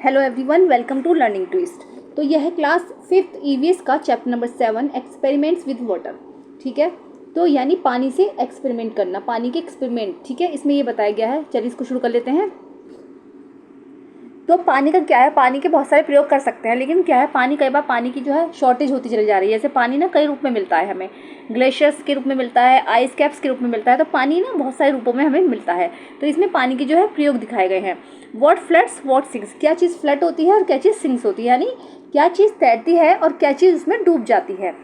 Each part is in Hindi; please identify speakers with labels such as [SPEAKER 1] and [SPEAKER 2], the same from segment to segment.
[SPEAKER 1] Hello everyone, welcome to learning twist. तो यह है क्लास 5th ईवीएस का chapter number 7 experiments with water. ठीक है, तो यानी पानी से एक्सपेरिमेंट करना, पानी के एक्सपेरिमेंट। ठीक है, इसमें ये बताया गया है। चलिए इसको शुरू कर लेते हैं। तो पानी का क्या है, पानी के बहुत सारे प्रयोग कर सकते हैं, लेकिन क्या है, पानी कई बार पानी की जो है शॉर्टेज होती चली जा रही है। जैसे पानी ना कई रूप में मिलता है हमें, ग्लेशियर्स के रूप में मिलता है, आइस कैप्स के रूप में मिलता है। तो पानी ना बहुत सारे रूपों में हमें मिलता है। तो इसमें पानी के जो है प्रयोग दिखाए गए हैं। व्हाट फ्लट्स व्हाट सिंक्स, क्या चीज़ फ्लट होती है और क्या चीज़ सिंक्स होती है, यानी क्या चीज़ तैरती है और क्या चीज़ उसमें डूब जाती है।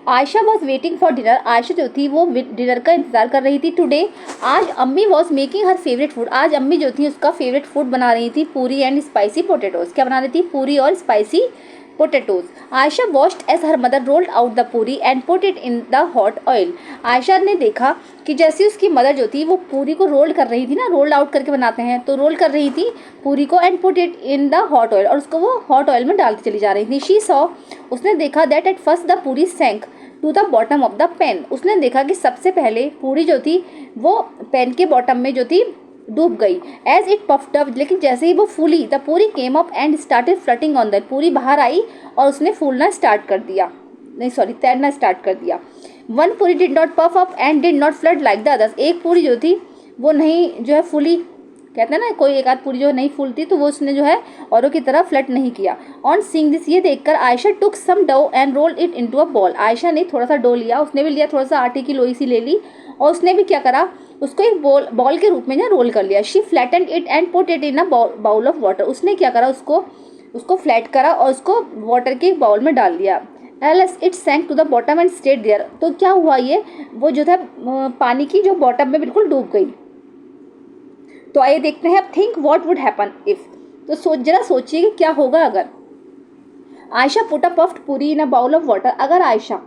[SPEAKER 1] Ayesha was waiting for dinner, Ayesha जो थी वो डिनर का इंतजार कर रही थी। टुडे, आज अम्मी was making her favourite food, आज अम्मी जो थी उसका फेवरेट फूड बना रही थी, पूरी एंड स्पाइसी पोटैटोज। क्या बना रही थी, पूरी और spicy potatoes. Ayesha watched as her mother rolled out the puri and put it in the hot oil, Ayesha ने देखा कि जैसे उसकी मदर जो थी वो पूरी को रोल कर रही थी ना, रोल्ड आउट करके बनाते हैं, तो रोल कर रही थी पूरी को and put it in the hot oil, और उसको वो हॉट ऑयल में डालती चली जा रही थी। शी सॉ, उसने देखा that at first the puri sank to the bottom of the pan, उसने देखा कि सबसे पहले पूरी जो थी वो पेन के बॉटम में जो थी डूब गई। एज इट पफ्ड अप, लेकिन जैसे ही वो फूली, द पूरी came up and started flirting on the, पूरी बाहर आई और उसने फूलना स्टार्ट कर दिया, नहीं सॉरी तैरना स्टार्ट कर दिया। वन पूरी did not puff up and did not flirt like the others, एक पूरी जो थी वो नहीं जो है फूली, कहते हैं ना कोई एक आध पूरी जो नहीं फूलती, तो वो उसने जो है औरों की तरह फ्लट नहीं किया। ऑन सीइंग दिस, ये देखकर Ayesha took some dough and rolled it into a ball, Ayesha ने थोड़ा सा डो लिया, उसने भी लिया थोड़ा सा आटे की लोई सी ले ली और उसने भी क्या करा, उसको एक बॉल के रूप में ना रोल कर लिया। She flattened it and put it in a bowl of water, उसने क्या करा, उसको फ्लैट करा और उसको वाटर के बाउल में डाल दिया। Alas it sank to the bottom and stayed there, तो क्या हुआ, ये वो जो था पानी की जो बॉटम में बिल्कुल डूब गई। तो आइए देखते हैं अब, think what would happen if, तो जरा सोचिए कि क्या होगा अगर। आयशा पुट अ पफ्ड पूरी इन अ बाउल ऑफ वाटर, अगर आयशा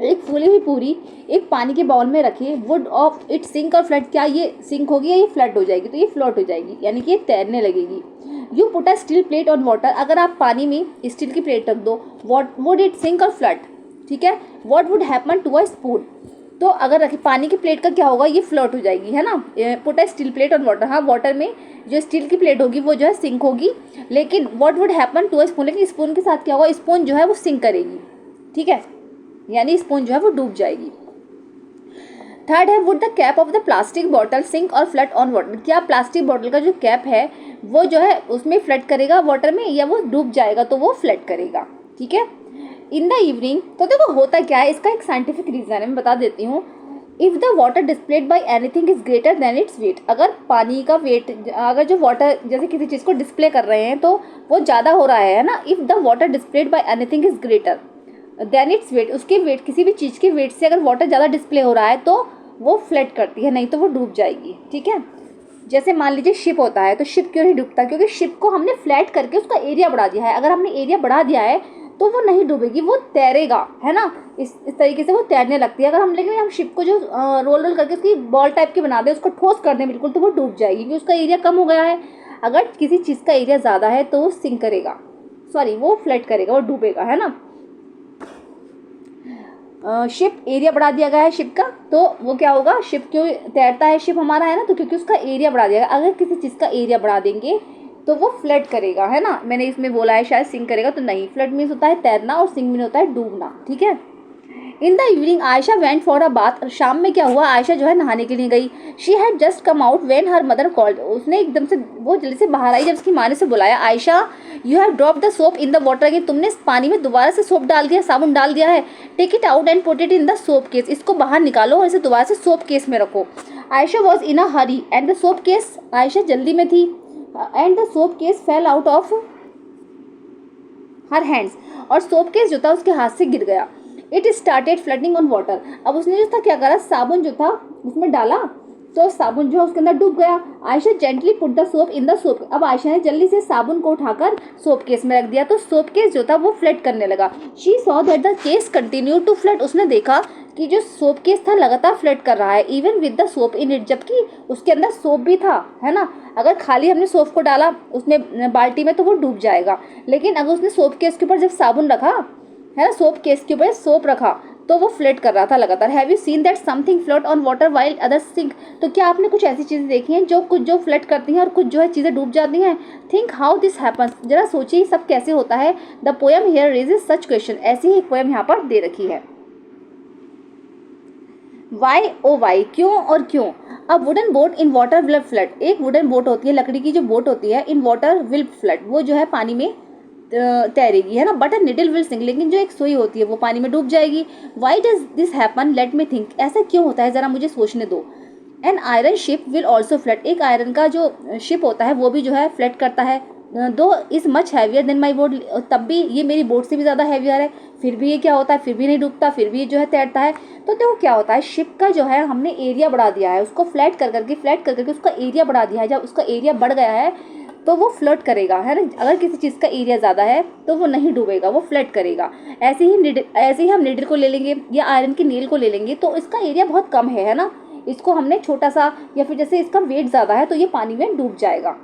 [SPEAKER 1] एक फूली हुई पूरी एक पानी के बाउल में रखे, would of it sink or flirt, क्या ये सिंक होगी या ये फ्लट हो जाएगी, तो ये फ्लोट हो जाएगी, यानी कि ये तैरने लगेगी। You put a steel plate on water, अगर आप पानी में स्टील की प्लेट रख दो, what would it sink or float, ठीक है। What would happen to a spoon, तो अगर रखी पानी की प्लेट का क्या होगा, ये फ्लोट हो जाएगी, है ना। Put a steel plate on water, हाँ वाटर में जो स्टील की प्लेट होगी वो जो है सिंक होगी, लेकिन what would happen to a spoon, लेकिन स्पून के साथ क्या होगा, स्पून जो है वो सिंक करेगी, ठीक है, यानी स्पून जो है वो डूब जाएगी। थर्ड है, would the cap of the plastic bottle sink or float on water, क्या प्लास्टिक बॉटल का जो कैप है वो जो है उसमें फ्लट करेगा वाटर में, या वो डूब जाएगा तो वो फ्लट करेगा, ठीक है। इन द इवनिंग, तो देखो होता क्या है, इसका एक साइंटिफिक रीजन है, मैं बता देती हूँ। If the water displayed by anything is greater than its weight, अगर पानी का वेट, अगर जो वाटर जैसे किसी चीज़ को डिस्प्ले कर रहे हैं तो वो ज़्यादा हो रहा है ना, if the water displayed by anything is greater than its weight, उसके वेट, किसी भी चीज़ के वेट से अगर वाटर ज़्यादा डिस्प्ले हो रहा है तो वो फ्लट करती है, नहीं तो वो डूब जाएगी, ठीक है। जैसे मान लीजिए शिप होता है, तो शिप क्यों नहीं डूबता, क्योंकि शिप को हमने फ्लैट करके उसका एरिया बढ़ा दिया है, अगर हमने एरिया बढ़ा दिया है तो वो नहीं डूबेगी, वो तैरेगा, है ना। इस तरीके से वो तैरने लगती है। अगर हम, लेकिन हम शिप को जो रोल करके उसकी बॉल टाइप की बना दें, उसको ठोस कर दें बिल्कुल, तो वो डूब जाएगी, क्योंकि उसका एरिया कम हो गया है। अगर किसी चीज़ का एरिया ज़्यादा है तो वो सिंक करेगा, सॉरी वो फ्लैट करेगा, वो डूबेगा, है ना। शिप एरिया बढ़ा दिया गया है शिप का, तो वो क्या होगा, शिप क्यों तैरता है शिप हमारा, है ना, तो क्योंकि उसका एरिया बढ़ा दिया गया। अगर किसी चीज़ का एरिया बढ़ा देंगे तो वो फ्लड करेगा, है ना। मैंने इसमें बोला है शायद सिंक करेगा, तो नहीं, फ्लड मीन्स होता है तैरना और सिंक मीन होता है डूबना, ठीक है। In the evening Ayesha went for a bath, शाम में क्या हुआ, आयशा जो है नहाने के लिए गई। She had just come out when her mother called, उसने एकदम से वो जल्दी से बाहर आई जब उसकी माँ ने से बुलाया, Ayesha you have drop the soap in the water again, तुमने इस पानी में दोबारा से सोप डाल दिया, साबुन डाल दिया है। Take it out and put it in the soap case, इसको बाहर निकालो और इसे दोबारा से सोप केस में रखो। Ayesha was in a Hari and the soap case, Ayesha जल्दी में थी, and the soap case fail out of her hands, और सोप केस जो था उसके हाथ से गिर गया। It started flirting on water, अब उसने जो था क्या करा, साबुन जो था उसमें डाला, तो साबुन जो है उसके अंदर डूब गया। Ayesha gently put the soap in the soap, अब आयशा ने जल्दी से साबुन को उठाकर सोप केस में रख दिया, तो सोप केस जो था वो फ्लट करने लगा। She saw that the case continue to float, उसने देखा कि जो सोप केस था लगातार फ्लट कर रहा है, even with the soap in it, जबकि उसके अंदर सोप भी था, है ना। अगर खाली हमने सोप को डाला उसमें बाल्टी में तो वो डूब जाएगा, लेकिन अगर उसने सोप केस के ऊपर जब साबुन रखा, है ना, सोप केस के ऊपर सोप रखा, तो वो फ्लोट कर रहा था लगातार। Have you seen that something float on water while others sink? तो क्या आपने कुछ ऐसी चीज़ें देखी हैं जो कुछ जो फ्लोट करती हैं और कुछ जो है चीज़ें डूब जाती हैं? थिंक हाउ दिस हैपन्स, जरा सोचिए ये सब कैसे होता है। The poem here raises such question, ऐसी ही एक पोएम यहाँ पर दे रखी है। वाई ओ वाई, क्यों और क्यों। A wooden boat in water will flood, एक वुडन बोट होती है, लकड़ी की जो बोट होती है, इन वाटर विल फ्लड, वो जो है पानी में तैरेगी, है ना। But a needle will sink, लेकिन जो एक सुई होती है वो पानी में डूब जाएगी। Why does this happen, let me think, ऐसा क्यों होता है जरा मुझे सोचने दो। An iron ship will also flood, एक आयरन का जो शिप होता है वो भी जो है फ्लड करता है। दो is much heavier than my boat, तब भी ये मेरी बोट से भी ज़्यादा हैवियर है, फिर भी ये क्या होता है, फिर भी नहीं डूबता, फिर भी ये जो है तैरता है। तो देखो क्या होता है, शिप का जो है हमने एरिया बढ़ा दिया है, उसको फ्लैट कर करके उसका एरिया बढ़ा दिया है। जब उसका एरिया बढ़ गया है तो वो फ्लर्ट करेगा, है ना। अगर किसी चीज़ का एरिया ज़्यादा है तो वो नहीं डूबेगा, वो फ्लर्ट करेगा। ऐसे ही हम नीडल को ले लेंगे या आयरन की नील को ले लेंगे, तो इसका एरिया बहुत कम है ना। इसको हमने छोटा सा, या फिर जैसे इसका वेट ज़्यादा है तो ये पानी में डूब जाएगा।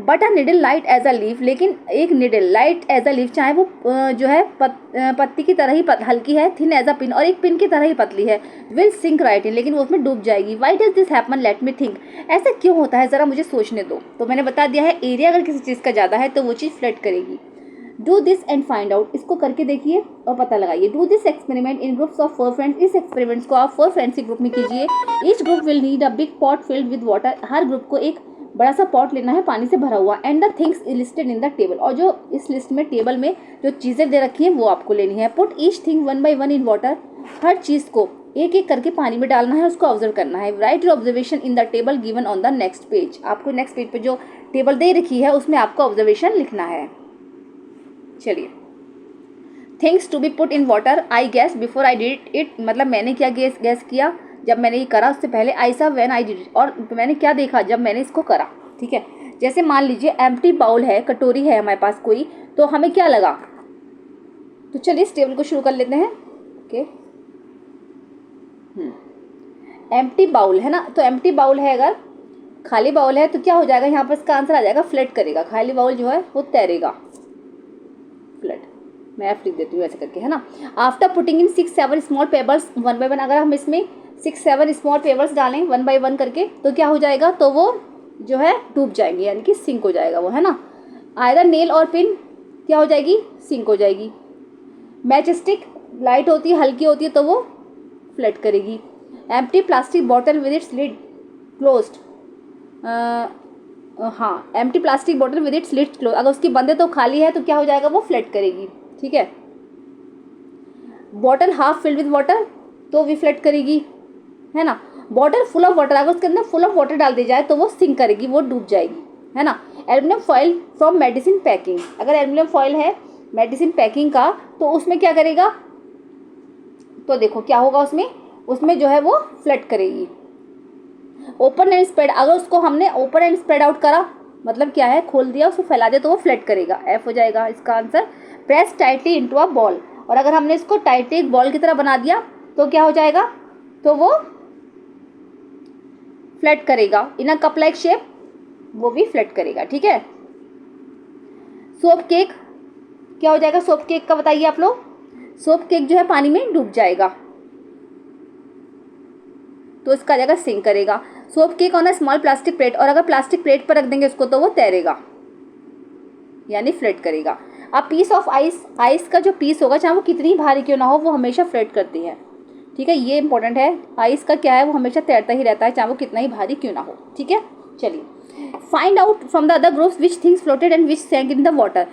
[SPEAKER 1] But a needle light as a leaf, लेकिन एक needle light as a leaf, चाहे वो जो है पत्ती की तरह ही हल्की है, थिन एज अ पिन, और एक पिन की तरह ही पतली है, विल सिंक राइट इन, लेकिन वो उसमें डूब जाएगी। Why does this happen, let me think, ऐसा क्यों होता है ज़रा मुझे सोचने दो। तो मैंने बता दिया है, एरिया अगर किसी चीज़ का ज़्यादा है तो वो चीज़ फ्लड करेगी। Do this and find out, इसको करके देखिए और पता लगाइए। Do this experiment in groups of 4 friends, इस एक्सपेरिमेंट्स को आप 4 फ्रेंड्स के ग्रुप में कीजिए। Each group will need a big pot filled with water, her group को एक बड़ा सा पॉट लेना है पानी से भरा हुआ। And the things listed in the table, और जो इस लिस्ट में टेबल में जो चीज़ें दे रखी हैं वो आपको लेनी है। Put each thing 1 by 1 in water, हर चीज़ को एक एक करके पानी में डालना है, उसको ऑब्जर्व करना है। Right your observation in the table given on the next page, आपको नेक्स्ट पेज पे जो टेबल दे रखी है उसमें आपको ऑब्जर्वेशन लिखना है। चलिए, things to be put in water, I guess before I did it, मतलब मैंने क्या गैस किया जब मैंने ये करा, उससे पहले आई सा व्हेन आई डिड इट, और मैंने क्या देखा जब मैंने इसको करा। ठीक है, जैसे मान लीजिए एम्प्टी बाउल है, कटोरी है हमारे पास कोई, तो हमें क्या लगा। तो चलिए इस टेबल को शुरू कर लेते हैं। ओके, एम्प्टी बाउल है ना, तो एम्प्टी बाउल है, अगर खाली बाउल है तो क्या हो जाएगा, यहाँ पर इसका आंसर आ जाएगा फ्लड करेगा। खाली बाउल जो है वो तैरेगा, फ्लड। मैं एफ लिख देती हूँ ऐसे करके, है ना। After putting in 6-7 small pebbles 1 by 1, अगर हम इसमें 6-7 स्मॉल पेबल्स डालें 1 by 1 करके, तो क्या हो जाएगा, तो वो जो है डूब जाएंगे, यानी कि सिंक हो जाएगा वो, है ना। आयरन नेल और पिन क्या हो जाएगी, सिंक हो जाएगी। मैच स्टिक लाइट होती है, हल्की होती है, तो वो फ्लड करेगी। Empty plastic bottle with its lid closed, हाँ, empty plastic bottle with its lid close, अगर उसकी बंद है तो खाली है तो क्या हो जाएगा, वो फ्लड करेगी। ठीक है। Bottle half filled with water, तो भी फ्लड करेगी, है ना। बॉटल फुल ऑफ वाटर, अगर उसके अंदर फुल ऑफ वाटर डाल दी जाए तो वो सिंक करेगी, वो डूब जाएगी, है ना। Aluminium foil from medicine packing, अगर एल्युमिनियम फॉइल है मेडिसिन पैकिंग का, तो उसमें क्या करेगा, तो देखो क्या होगा, उसमें जो है वो फ्लड करेगी। ओपन एंड स्प्रेड, अगर उसको हमने ओपन एंड स्प्रेड आउट करा, मतलब क्या है, खोल दिया, उसको फैला दिया, तो वो फ्लड करेगा। एफ हो जाएगा इसका answer. Press tightly into a ball, और अगर हमने इसको टाइटली एक बॉल की तरह बना दिया तो क्या हो जाएगा, तो वो फ्लड करेगा। इन अ कप लाइक शेप, वो भी फ्लड करेगा। ठीक है। सोप केक क्या हो जाएगा, सोप केक का बताइए आप लोग। सोप केक जो है पानी में डूब जाएगा, तो इसका जगह सिंक करेगा। Soap cake on a small plastic plate, और अगर प्लास्टिक प्लेट पर रख देंगे उसको तो वो तैरेगा, यानी फ्लड करेगा। अब पीस ऑफ आइस, आइस का जो पीस होगा चाहे वो कितनी भारी क्यों ना हो, वो हमेशा फ्लड करती है। ठीक है, ये इंपॉर्टेंट है। आइस का क्या है, वो हमेशा तैरता ही रहता है, चाहे वो कितना ही भारी क्यों ना हो। ठीक है, चलिए। Find out from the other groups which things floated and which sank in the water,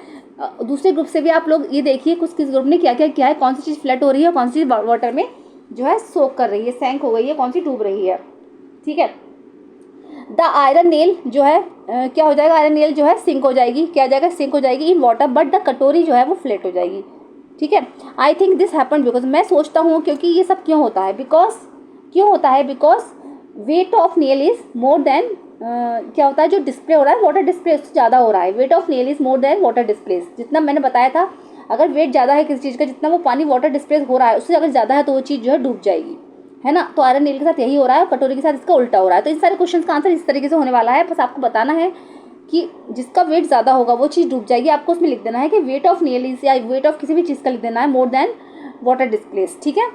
[SPEAKER 1] दूसरे ग्रुप से भी आप लोग ये देखिए किस ग्रुप ने क्या क्या किया है, कौन सी चीज़ फ्लट हो रही है, कौन सी चीज़ वाटर में जो है सोक कर रही है, सैंक हो गई है, कौन सी डूब रही है। ठीक है। द आयरन नेल जो है क्या हो जाएगा, आयरन नेल जो है सिंक हो जाएगी, क्या हो जाएगा, सिंक हो जाएगी इन वाटर, बट द कटोरी जो है वो फ्लैट हो जाएगी। ठीक है। I think this happen because, मैं सोचता हूँ क्योंकि ये सब क्यों होता है, because weight of nail is more than, क्या होता है, जो डिस्प्ले हो रहा है वाटर डिस्प्ले उससे ज़्यादा हो रहा है। Weight of nail is more than water display, जितना मैंने बताया था, अगर वेट ज़्यादा है किसी चीज़ का, जितना वो पानी वाटर डिस्प्ले हो रहा है उससे अगर ज़्यादा है तो वो चीज़ जो है डूब जाएगी, है ना। तो आयरन नेल के साथ यही हो रहा है, कटोरी के साथ इसका उल्टा हो रहा है। तो इन सारे क्वेश्चन का आंसर इस तरीके से होने वाला है, बस आपको बताना है कि जिसका वेट ज़्यादा होगा वो चीज़ डूब जाएगी। आपको उसमें लिख देना है कि वेट ऑफ नेल इज, या वेट ऑफ किसी भी चीज़ का लिख देना है मोर देन वाटर डिस्प्लेस, ठीक है।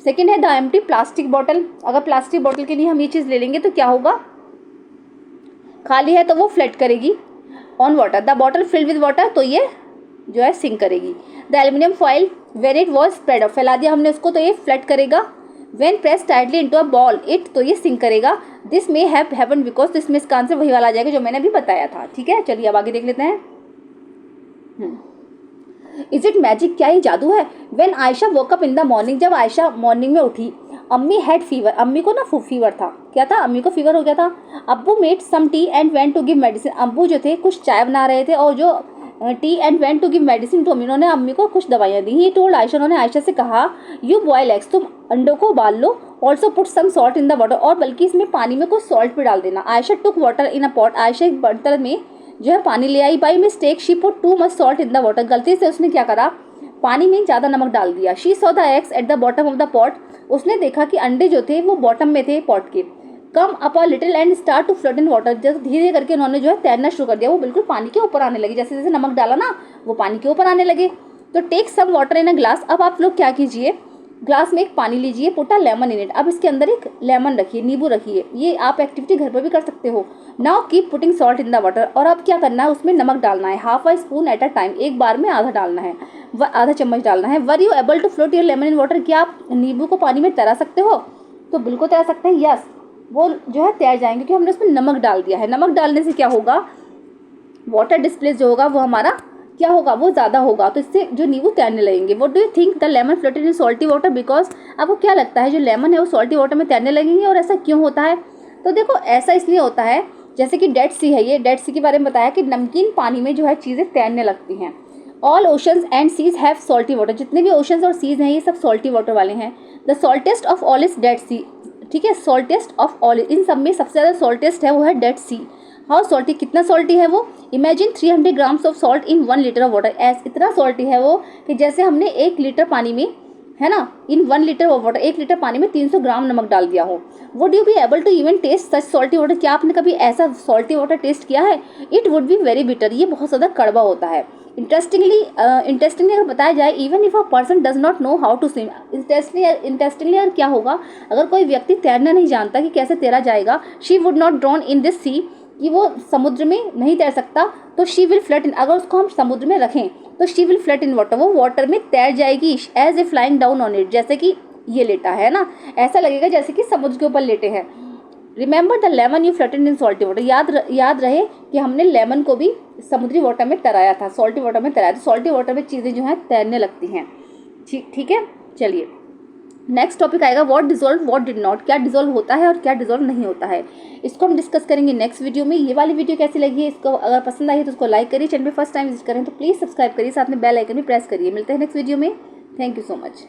[SPEAKER 1] सेकेंड है द एम्प्टी प्लास्टिक बॉटल। अगर प्लास्टिक बॉटल के लिए हम ये चीज़ ले लेंगे तो क्या होगा, खाली है तो वो फ्लट करेगी on water. The bottle filled with water, तो ये जो है सिंक करेगी। The aluminium foil when it was spread out, फैला दिया हमने उसको तो ये फ्लट करेगा। When press tightly into a ball it, तो ये सिंक करेगा। This may have happen because, तो इसमें इसका आंसर वही वाला आ जाएगा जो मैंने अभी बताया था, ठीक है। चलिए अब आगे देख लेते हैं। इज इट मैजिक, क्या ये जादू है। When Ayesha woke up in the morning, जब आयशा मॉर्निंग में उठी, अम्मी हैड फीवर, अम्मी को ना फीवर था, क्या था, अम्मी को फीवर हो गया था। अब्बू made some tea and went to give medicine, अब्बू जो थे कुछ चाय बना रहे थे और जो tea and went to give medicine to अम्मी, उन्होंने अम्मी को कुछ दवाइयाँ दी। ही टोल्ड आयशा, उन्होंने आयशा से कहा, यू बॉयल एग्स, तुम अंडों को उबाल लो। Also put some salt in the water, और बल्कि इसमें पानी में कुछ सॉल्ट भी डाल देना। Ayesha took water in a pot, Ayesha एक बर्तन में जो है पानी ले आई। By mistake she put too much salt in the water, गलती से उसने क्या करा, पानी में ज़्यादा नमक डाल दिया। She saw the eggs at the bottom of the pot, उसने देखा कि अंडे जो थे वो बॉटम में थे पॉट के। Come up a little and start to float in water, जब धीरे करके उन्होंने जो है तैरना शुरू कर दिया, वो बिल्कुल पानी के ऊपर आने लगे, जैसे जैसे नमक डाला ना वो पानी के ऊपर आने लगे। तो take some water in a glass, अब आप लोग क्या कीजिए, ग्लास में एक पानी लीजिए, put a lemon in it, अब इसके अंदर एक लेमन रखिए, नींबू रखिए। ये आप एक्टिविटी घर पर भी कर सकते हो। Now keep putting salt in the water, और अब क्या करना है, उसमें नमक डालना है, half a spoon at a time, एक बार में आधा डालना है, आधा चम्मच डालना है। Were you able to float your lemon in water, क्या आप नींबू को पानी में तैरा सकते हो, तो बिल्कुल तैर सकते हैं, यस, वो जो है तैर जाएंगे क्योंकि हमने उसमें नमक डाल दिया है। नमक डालने से क्या होगा, वाटर डिस्प्लेस जो होगा वो हमारा क्या होगा, वो ज़्यादा होगा, तो इससे जो नींबू तैरने लगेंगे। What do you think, the lemon floated in salty water because, आपको क्या लगता है जो लेमन है वो सॉल्टी वाटर में तैरने लगेंगे, और ऐसा क्यों होता है। तो देखो ऐसा इसलिए होता है, जैसे कि डेड सी है, ये डेड सी के बारे में बताया कि नमकीन पानी में जो है चीज़ें तैरने लगती हैं। All oceans and seas have salty water, जितने भी ओशंस और सीज हैं ये सब सॉल्टी वाटर वाले हैं। The saltiest of all is Dead Sea, ठीक है, सॉल्टेस्ट ऑफ ऑल, इन सब में सबसे ज़्यादा सॉल्टेस्ट है वो है डेड सी। हाउ सॉल्टी, कितना सॉल्टी है वो, imagine 300 grams of salt in 1 litre of water, इतना सॉल्टी है वो कि जैसे हमने 1 लीटर पानी में, है ना, in 1 litre of water, 1 litre पानी में 300 ग्राम नमक डाल दिया हो। Would you be able to even taste such salty water, क्या आपने कभी ऐसा सॉल्टी वाटर टेस्ट किया है। It would be very bitter, ये बहुत ज़्यादा कड़वा होता है। इंटरेस्टिंगली अगर बताया जाए, even if a person does not know how to swim, interestingly अगर क्या होगा, अगर कोई व्यक्ति तैरना नहीं जानता कि कैसे तैरा जाएगा, she would not drown in this sea, कि वो समुद्र में नहीं तैर सकता, तो शी विल फ्लट इन, अगर उसको हम समुद्र में रखें तो she will float in water, वो वाटर में तैर जाएगी। As a flying down on it, जैसे कि ये लेटा है ना, ऐसा लगेगा जैसे कि समुद्र के ऊपर लेटे हैं। Remember the lemon you floated in salty water, याद रहे कि हमने लेमन को भी समुद्री वाटर में तैराया था, सॉल्टी वाटर में तैराया, तो सॉल्टी वाटर में चीज़ें जो हैं तैरने लगती हैं, ठीक है। चलिए नेक्स्ट टॉपिक आएगा what dissolve what did not, क्या डिजोल्व होता है और क्या डिजोल्व नहीं होता है, इसको हम डिस्कस करेंगे नेक्स्ट वीडियो में। ये वाली वीडियो कैसी लगी है, इसको अगर पसंद आई है तो उसको लाइक करिए, चैनल पे फर्स्ट टाइम विजिट करें तो प्लीज़ सब्सक्राइब करिए, साथ में बेल आइकन भी प्रेस करिए। मिलते हैं नेक्स्ट वीडियो में, थैंक यू सो मच।